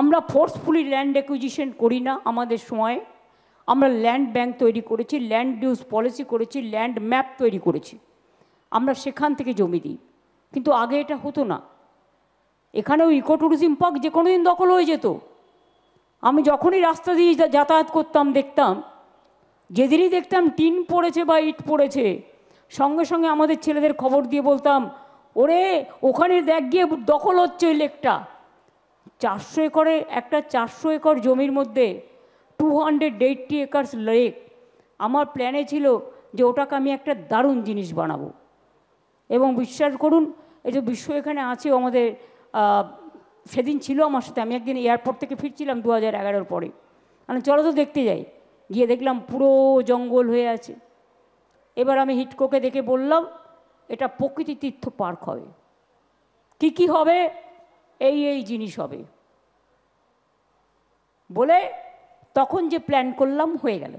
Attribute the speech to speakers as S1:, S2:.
S1: আমরা forcefully land acquisition করি না আমাদের সময়ে। আমরা ল্যান্ড ব্যাংক তৈরি করেছি, ল্যান্ড ইউজ পলিসি করেছি, ল্যান্ড ম্যাপ তৈরি করেছি, আমরা সেখান থেকে জমি দিই। কিন্তু আগে এটা হতো না। এখানেও ইকো ট্যুরিজম পার্ক যে কোনো দিন দখল হয়ে যেত। আমি যখনই রাস্তা দিয়ে যাতায়াত করতাম দেখতাম, যেদিনই দেখতাম টিন পড়েছে বা ইট পড়েছে, সঙ্গে সঙ্গে আমাদের ছেলেদের খবর দিয়ে বলতাম, ওরে ওখানে দেখ গিয়ে দখল হচ্ছে ওই লেকটা। 400 একরে একটা 400 একর জমির মধ্যে 280 একর্স লেক। আমার প্ল্যানে ছিল যে ওটাকে আমি একটা দারুণ জিনিস বানাবো। এবং বিশ্বাস করুন, এই যে বিশ্ব এখানে আছে আমাদের, সেদিন ছিল আমার সাথে। আমি একদিন এয়ারপোর্ট থেকে ফিরছিলাম 2011-র পরে, মানে চলো তো দেখতে যাই। গিয়ে দেখলাম পুরো জঙ্গল হয়ে আছে। এবার আমি হিটকোকে দেখে বললাম এটা প্রকৃতি তীর্থ পার্ক হবে। কি কি হবে? এই জিনিস হবে বলে তখন যে প্ল্যান করলাম হয়ে গেল।